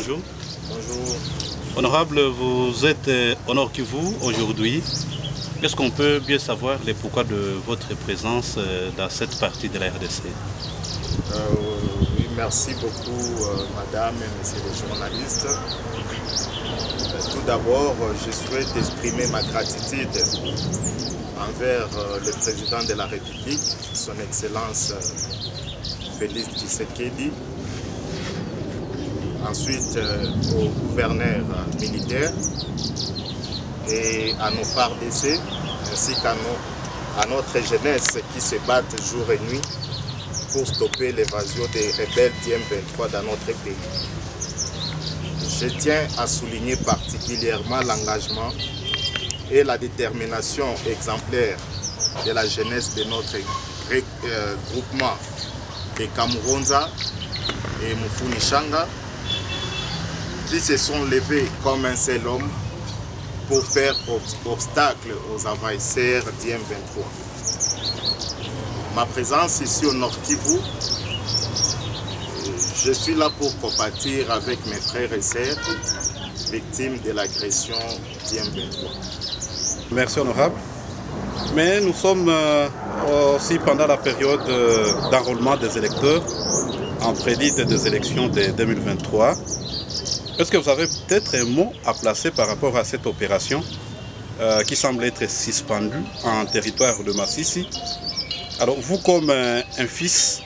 bonjour. Bonjour. Honorable, vous êtes au Nord Kivu aujourd'hui. Est-ce qu'on peut bien savoir les pourquoi de votre présence dans cette partie de la RDC? Oui, merci beaucoup, madame et messieurs les journalistes. Tout d'abord, je souhaite exprimer ma gratitude envers le président de la République, son Excellence Félix Tshisekedi, ensuite au gouverneur militaire et à nos FARDC, ainsi qu'à notre jeunesse qui se battent jour et nuit pour stopper l'évasion des rebelles du M23 dans notre pays. Je tiens à souligner particulièrement l'engagement et la détermination exemplaire de la jeunesse de notre groupement de Kamuronza et Mufunishanga, qui se sont levés comme un seul homme pour faire obstacle aux envahisseurs du M23. Ma présence ici au Nord Kivu, je suis là pour compatir avec mes frères et sœurs victimes de l'agression du M23. Merci honorable. Mais nous sommes aussi pendant la période d'enrôlement des électeurs en prédit des élections de 2023. Est-ce que vous avez peut-être un mot à placer par rapport à cette opération qui semble être suspendue en territoire de Massissi? Alors vous, comme un fils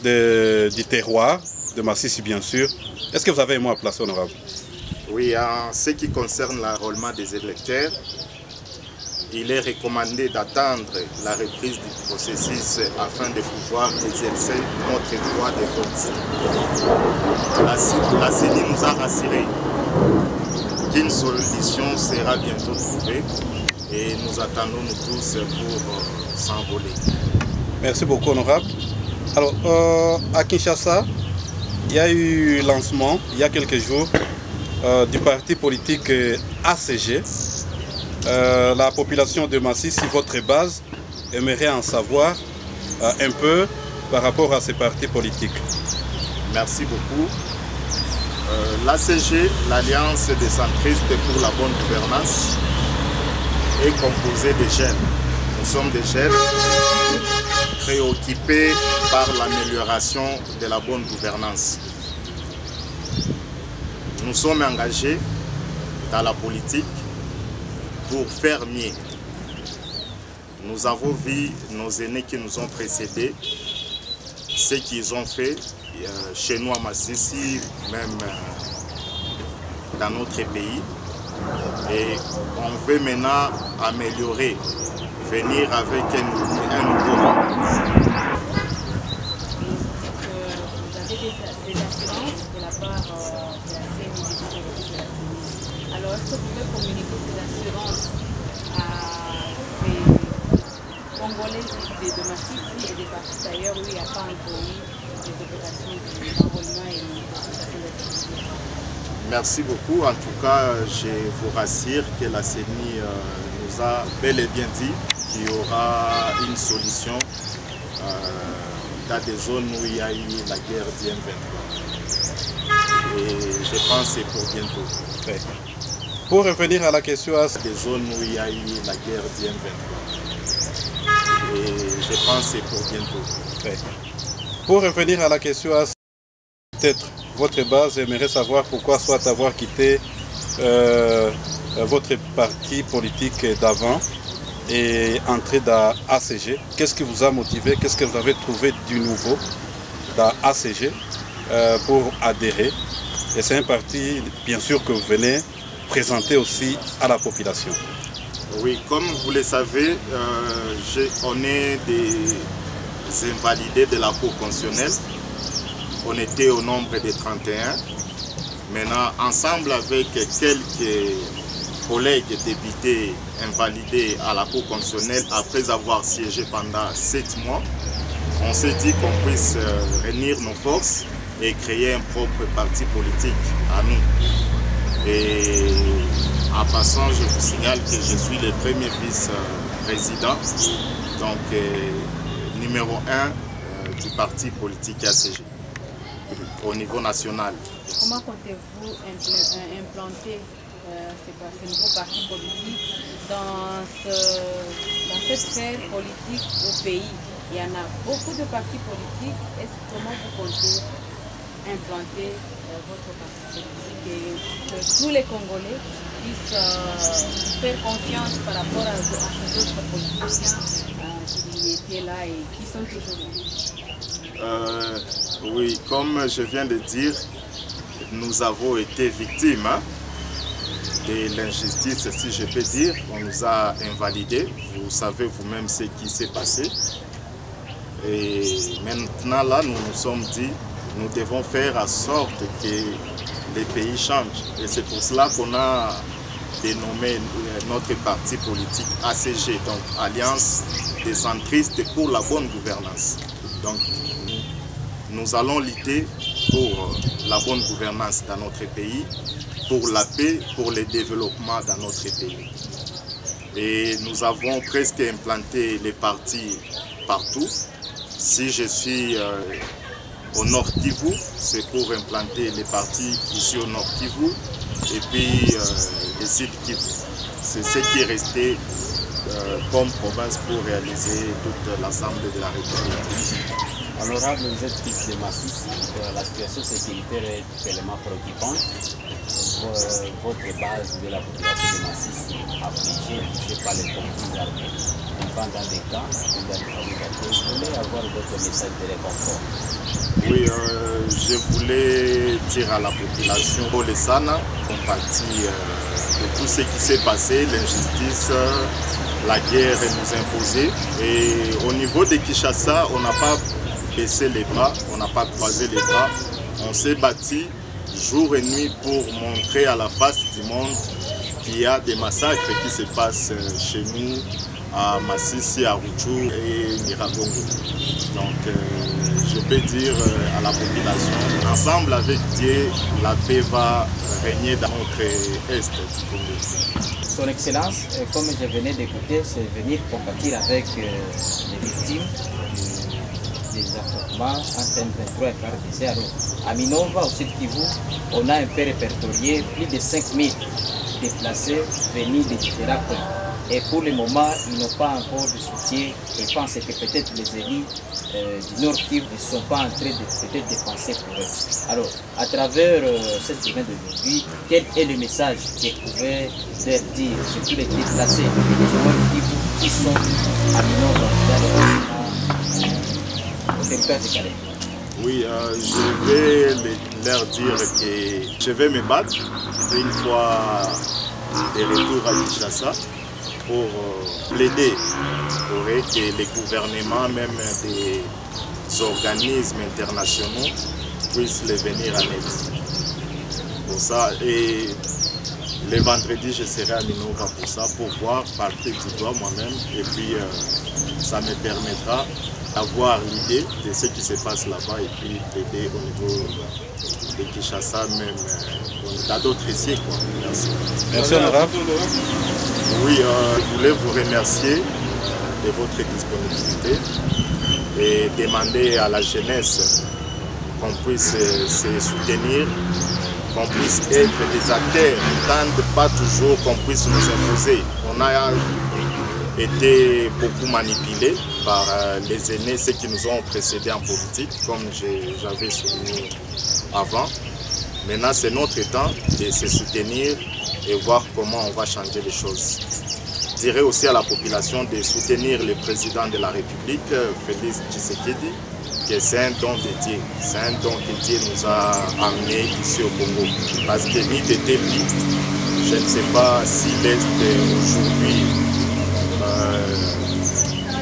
du terroir de Massissi, bien sûr, est-ce que vous avez un mot à placer, honorable? Oui, en ce qui concerne l'enrôlement des électeurs, il est recommandé d'attendre la reprise du processus afin de pouvoir exercer notre droit de vote. La CENI nous a rassuré qu'une solution sera bientôt trouvée et nous attendons nous tous pour s'envoler. Merci beaucoup, honorable. Alors, à Kinshasa, il y a eu lancement, il y a quelques jours, du parti politique ACG. La population de Massissi, votre base, aimerait en savoir un peu par rapport à ces partis politiques. Merci beaucoup. L'ACG, l'Alliance des centristes pour la bonne gouvernance, est composée de jeunes. Nous sommes des jeunes préoccupés par l'amélioration de la bonne gouvernance. Nous sommes engagés dans la politique pour faire mieux. Nous avons vu nos aînés qui nous ont précédés, ce qu'ils ont fait chez nous à Massissi, même dans notre pays. Et on veut maintenant améliorer, venir avec un nouveau vent. Vous avez des assurances de la part de la CENI, alors est-ce que vous pouvez communiquer ces assurances à ces Congolais de Massissi et des parties d'ailleurs où il n'y a pas encore eu des opérations d'enrôlement et d'opérations d'activité? Merci beaucoup. En tout cas, je vous rassure que la CENI nous a bel et bien dit qu'il y aura une solution dans des zones où il y a eu la guerre du M23. Et je pense que c'est pour bientôt. Ouais. Pour revenir à la question des zones où il y a eu la guerre du M23. Et je pense que c'est pour bientôt. Ouais. Pour revenir à la question peut-être votre base aimerait savoir pourquoi soit avoir quitté votre parti politique d'avant et entrer dans ACG. Qu'est-ce qui vous a motivé? Qu'est-ce que vous avez trouvé du nouveau dans ACG pour adhérer? Et c'est un parti, bien sûr, que vous venez présenter aussi à la population. Oui, comme vous le savez, on est des invalidés de la Cour constitutionnelle. On était au nombre de 31. Maintenant, ensemble avec quelques collègues députés invalidés à la Cour constitutionnelle, après avoir siégé pendant 7 mois, on s'est dit qu'on puisse réunir nos forces et créer un propre parti politique à nous. Et en passant, je vous signale que je suis le premier vice-président, donc numéro 1 du parti politique ACG. au niveau national. Comment comptez-vous implanter ces nouveaux partis politiques dans cette sphère politique au pays? Il y en a beaucoup de partis politiques. Comment vous comptez implanter votre parti politique et que tous les Congolais puissent faire confiance par rapport à ces autres politiciens qui étaient là et qui sont toujours là? Oui, comme je viens de dire, nous avons été victimes de l'injustice, si je peux dire. On nous a invalidés. Vous savez vous-même ce qui s'est passé. Et maintenant, là, nous nous sommes dit, nous devons faire en sorte que les pays changent. Et c'est pour cela qu'on a dénommé notre parti politique ACG, donc Alliance des centristes pour la bonne gouvernance. Donc, nous allons lutter pour la bonne gouvernance dans notre pays, pour la paix, pour le développement dans notre pays. Et nous avons presque implanté les partis partout. Si je suis au Nord Kivu, c'est pour implanter les partis ici au Nord Kivu et puis le Sud Kivu. C'est ce qui est resté comme province pour réaliser toute l'ensemble de la République. Honorable, vous êtes fils de Masisi, la situation sécuritaire est tellement préoccupante. Votre base de la population de Masisi affligée, touchée par les conflits armés, vivant dans des camps, vous voulez avoir votre message de réconfort? Oui, je voulais dire à la population de Sana, compatie de tout ce qui s'est passé, l'injustice, la guerre nous imposée. Et au niveau de Kinshasa, on n'a pas baissé les bras, on n'a pas croisé les bras. On s'est battu jour et nuit pour montrer à la face du monde qu'il y a des massacres qui se passent chez nous, à Masisi, à Rutshuru et Nyiragongo. Donc je peux dire à la population, ensemble avec Dieu, la paix va régner dans notre Est du Congo. Son Excellence, comme je venais d'écouter, c'est venir compatir avec les victimes des affrontements entre M23 et FARDC. Alors, à Minova, au Sud Kivu, on a un peu répertorié plus de 5000 déplacés venus de différents pays. Et pour le moment, ils n'ont pas encore de soutien. Je pense que peut-être les élus du Nord Kivu ne sont pas en train de peut-être de penser pour eux. Alors, à travers cette journée d'aujourd'hui, quel est le message que vous pouvez leur dire, surtout les déplacés du Nord Kivu qui sont à Minova, au territoire de Calais? Oui, je vais leur dire que je vais me battre une fois de retour à Kinshasa pour plaider pour que les gouvernements, même des organismes internationaux, puissent les venir en aide. Pour ça, et le vendredi, je serai à Minova pour ça, pour voir, partir du doigt moi-même, et puis ça me permettra d'avoir l'idée de ce qui se passe là-bas et puis d'aider au niveau de Kinshasa, même dans d'autres ici. Merci. Merci, honorable. Oui, je voulais vous remercier de votre disponibilité et demander à la jeunesse qu'on puisse se soutenir, qu'on puisse être des acteurs, n'attendent pas toujours qu'on puisse nous imposer. On a été beaucoup manipulés par les aînés, ceux qui nous ont précédés en politique, comme j'avais souligné avant. Maintenant, c'est notre temps de se soutenir et voir comment on va changer les choses. Je dirais aussi à la population de soutenir le président de la République, Félix Tshisekedi, que c'est un don de Dieu. C'est un don que Dieu nous a amené ici au Congo. Parce que ni de débit, je ne sais pas si l'Est aujourd'hui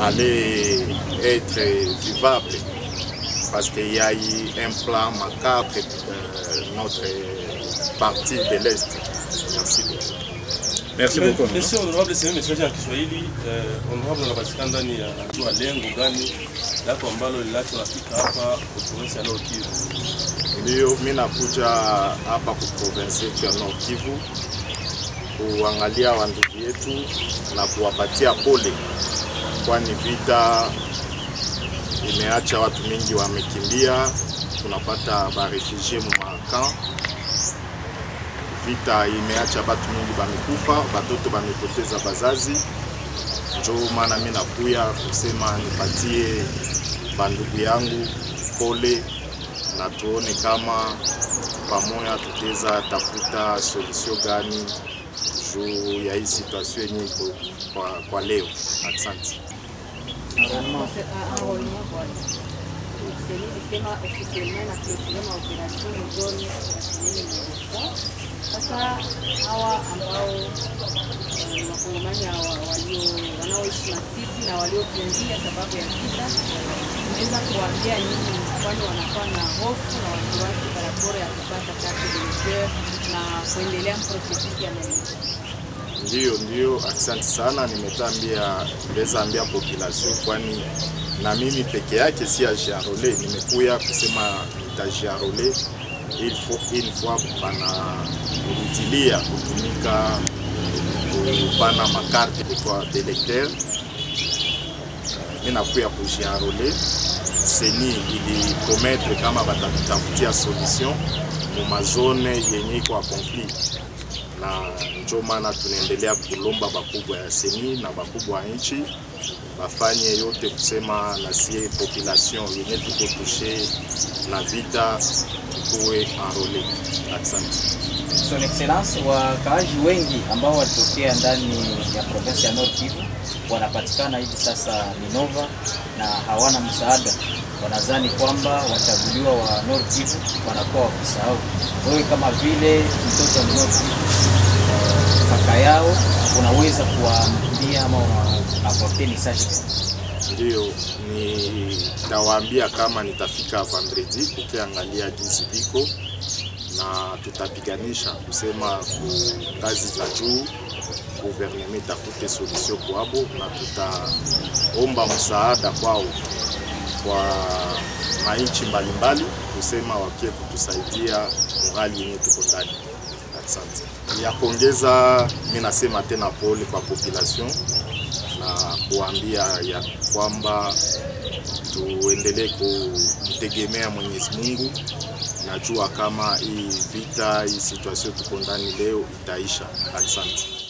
allait être vivable. Parce qu'il y a eu un plan macabre de notre partie de l'Est. Merci beaucoup. Merci beaucoup. Merci honorable, c'est un message ya Kiswahili. Honorable unapatikana ndani ya hatua lengo gani lako ambalo linafika hapa province ya Nord Kivu? Ndio mimi nakuja hapa ku province ya Nord Kivu kuangalia wandugu yetu na kuwapatia pole, kwani vita imeacha watu wengi wamekimbia, tunapata ba refugie mu makamp. Vita imeacha batu mingi bamekufa, batoto bamepoteza bazazi. Ndio maana mimi nakuya kusema nipatie bandugu yangu pole, na tuone kama pamoja tutaweza tafuta solution gani juu ya hii situation yenye iko kwa leo. Asante. Sasa hawa ambao wakongomani wanaoishi na sisi na waliokimbia sababu ya vita, tunaweza kuambia nini, kwani wanakuwa na hofu na wasiwasi barabara ya kupata carte d'électeur na kuendelea processus ya maisha? Ndio, asante sana. Nimeweza ambia population, kwani na mimi peke yake si ajiarole, nimekuya kusema nitajiarole il faut banarutilia kutumika kupana makarte kwa d'électeur. Mimi nakuya kujiarole, seni ili promettre kama batatafutia solution mu mazone yenye iko a conflit, na ndio maana tunaendelea kulomba bakubwa ya seni na bakubwa wa nchi bafanye yote kusema na sie population yenye tuko touché na vita tukuwe enrole. Asante. Son Excellence, wakaaji wengi ambao walitokea ndani ya province ya Nord Kivu wanapatikana hivi sasa Minova na hawana msaada. Wanadhani kwamba wachaguliwa wa Nord Kivu wanakuwa wakisahau. Wewe kama vile mtoto wa Nord Kivu, kaka yao, unaweza kuwaambia ama apporter message? Ndio, nitawaambia kama nitafika vendredi kukiangalia jinsi biko, na tutapiganisha kusema kazi za juu gouvernement tafute solution kwabo, na tutaomba msaada kwao kwa maichi mbalimbali kusema wakie kutusaidia morali yenye tuko ndani. Asante. Ya kuongeza, mimi nasema tena pole kwa population na kuambia ya kwamba tuendelee kutegemea Mwenyezi Mungu. Najua kama hii vita, hii situation tuko ndani leo itaisha. Asante.